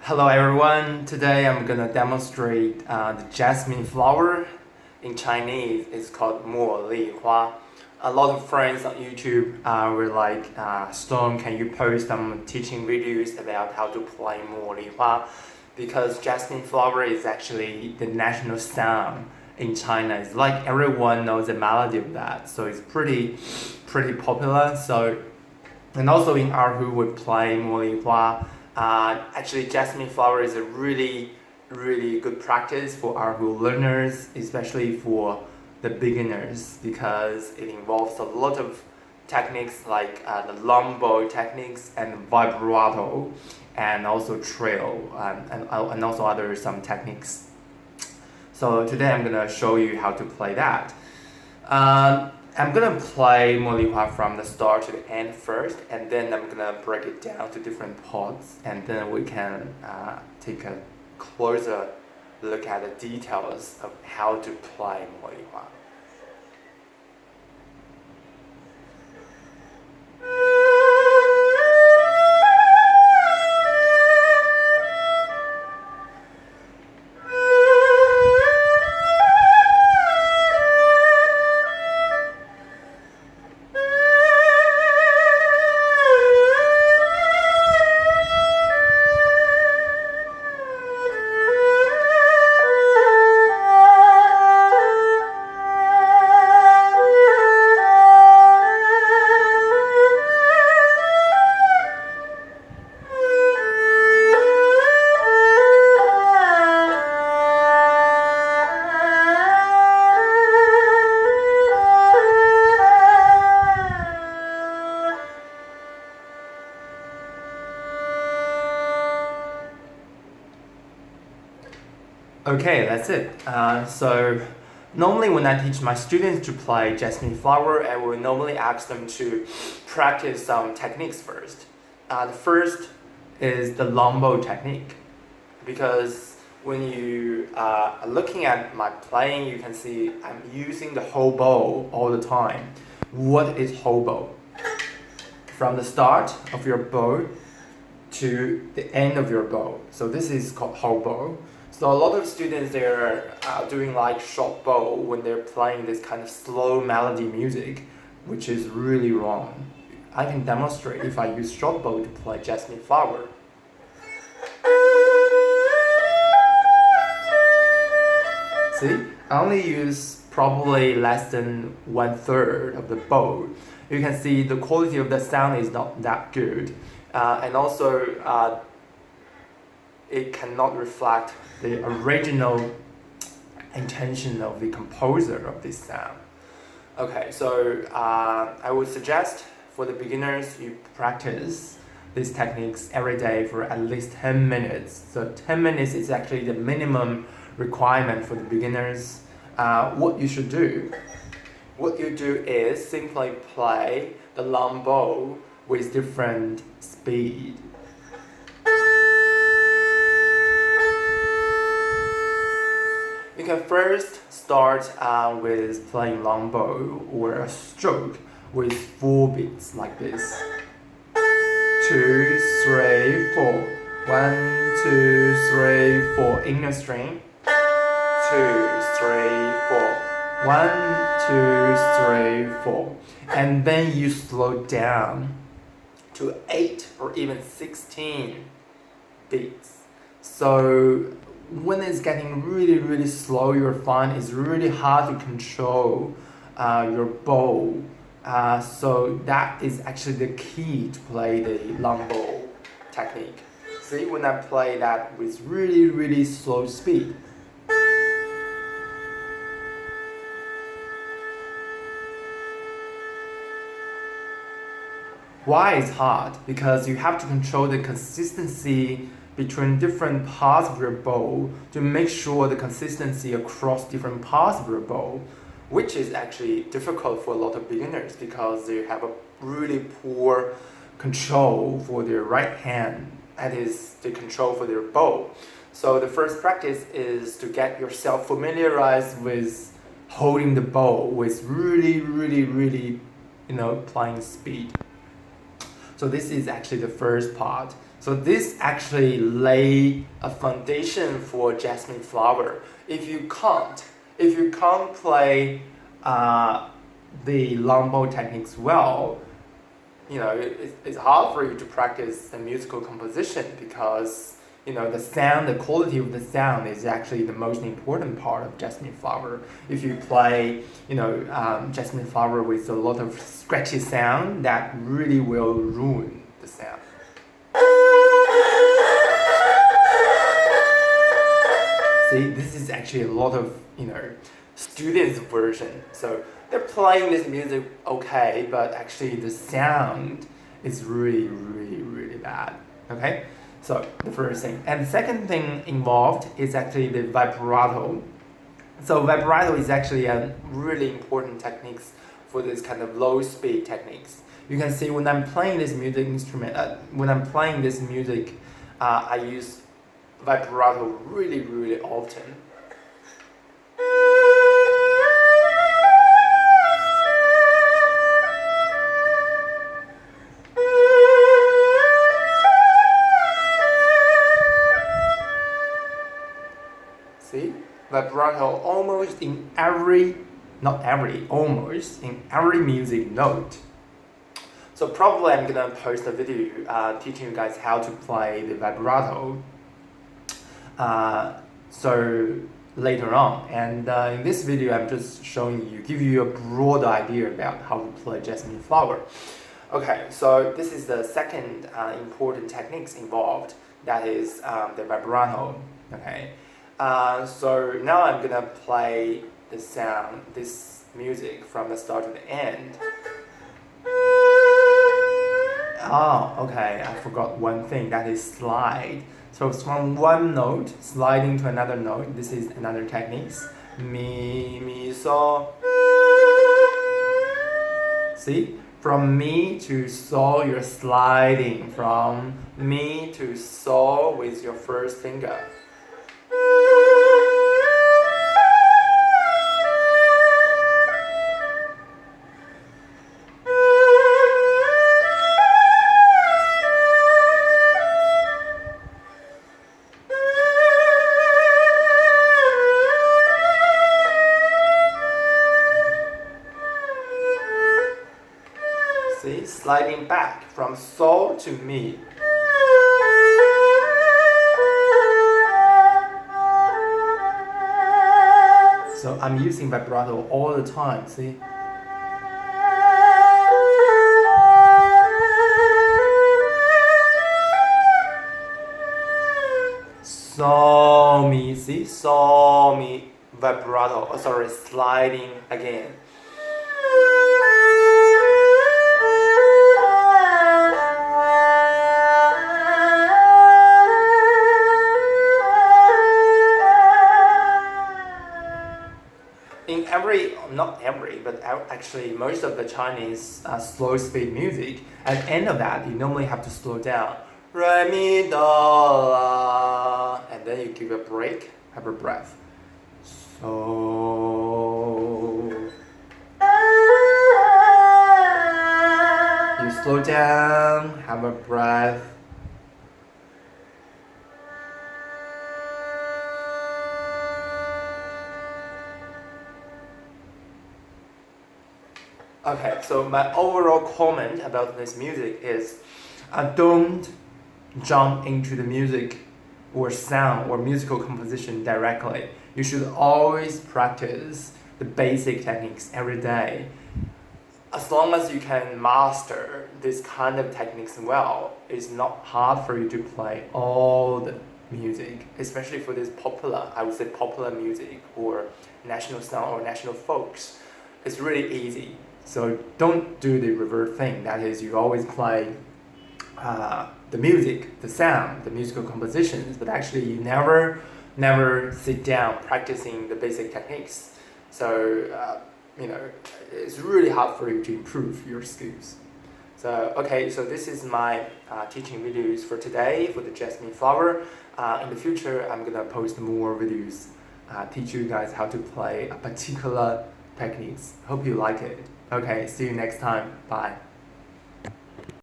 Hello everyone, today I'm gonna demonstrate the jasmine flower. In Chinese, it's called hua-茉莉花. A lot of friends on YouTube were like, Stone, can you post some teaching videos about how to play hua-茉莉花? Because jasmine flower is actually the national sound in China. It's like everyone knows the melody of that, so it's pretty popular. And also in Erhu we play hua-茉莉花. Actually, jasmine flower is a really good practice for Erhu learners, especially for the beginners, because it involves a lot of techniques like the long bow techniques and vibrato, and also trill, and also other some techniques. So today I'm gonna show you how to play that. I'm gonna play hua-茉莉花from the start to the end first, and then I'm gonna break it down to different parts, and then we can take a closer look at the details of how to play hua-茉莉花. Okay, that's it. So normally when I teach my students to play jasmine flower, I will normally ask them to practice some techniques first. The first is the long bow technique, because when you are looking at my playing, you can see I'm using the whole bow all the time. What is whole bow? From the start of your bow to the end of your bow. So this is called whole bow. So a lot of students, they're doing like short bow when they're playing this kind of slow melody music, which is really wrong. I can demonstrate if I use short bow to play jasmine flower. See, I only use probably less than 1/3 of the bow. You can see the quality of the sound is not that good, and also it cannot reflect the original intention of the composer of this sound. Okay, so I would suggest for the beginners, you practice these techniques every day for at least 10 minutes. So 10 minutes is actually the minimum requirement for the beginners. What you should do? What you do is simply play the long bow with different speed. You can first start with playing long bow or a stroke with 4 beats like this. 2, 3, 4. 1, 2, 3, 4. Inner string. 2, 3, 4. 1, 2, 3, 4. And then you slow down to 8 or even 16 beats. So when it's getting really slow, you'll find it's really hard to control your bow. So that is actually the key to play the long bow technique. See, when I play that with really slow speed. Why it's hard? Because you have to control the consistency between different parts of your bow to make sure the consistency across different parts of your bow, which is actually difficult for a lot of beginners because they have a really poor control for their right hand, that is the control for their bow. So the first practice is to get yourself familiarized with holding the bow with really playing speed. So this is actually the first part. So this actually laid a foundation for Jasmine flower. If you can't play the long bow techniques well, it's hard for you to practice the musical composition because the sound, the quality of the sound is actually the most important part of Jasmine flower. If you play, Jasmine flower with a lot of scratchy sound, that really will ruin the sound. See, this is actually a lot of, students' version. So they're playing this music okay, but actually the sound is really, really, really bad. Okay? So the first thing. And the second thing involved is actually the vibrato. So vibrato is actually a really important technique for this kind of low speed techniques. You can see when I'm playing this music instrument, I use vibrato really, really often. See? Vibrato almost in almost in every music note. So probably I'm gonna post a video teaching you guys how to play the vibrato. So later on, and in this video I'm just give you a broad idea about how to play Jasmine flower. Okay, so this is the second important techniques involved, that is the vibrato. Okay, so now I'm gonna play this music from the start to the end. Oh, okay, I forgot one thing, that is slide. So from one note, sliding to another note, this is another technique. Mi, mi, so. See? From mi to so, you're sliding from mi to so with your first finger. See, sliding back from so to mi. So I'm using vibrato all the time, see? So mi, see? So mi, vibrato, sliding again. Not every, but actually most of the Chinese slow speed music, at the end of that, you normally have to slow down. Re, mi, do, la, and then you give a break, have a breath. So you slow down, have a breath. Okay, so my overall comment about this music is don't jump into the music or sound or musical composition directly. You should always practice the basic techniques every day. As long as you can master this kind of techniques well, it's not hard for you to play all the music, especially for this popular music or national song or national folks. It's really easy. So don't do the reverse thing. That is, you always play the music, the sound, the musical compositions, but actually you never sit down practicing the basic techniques. So it's really hard for you to improve your skills. So okay, so this is my teaching videos for today for the Jasmine flower. In the future, I'm gonna post more videos, teach you guys how to play a particular techniques. Hope you like it. Okay, see you next time. Bye.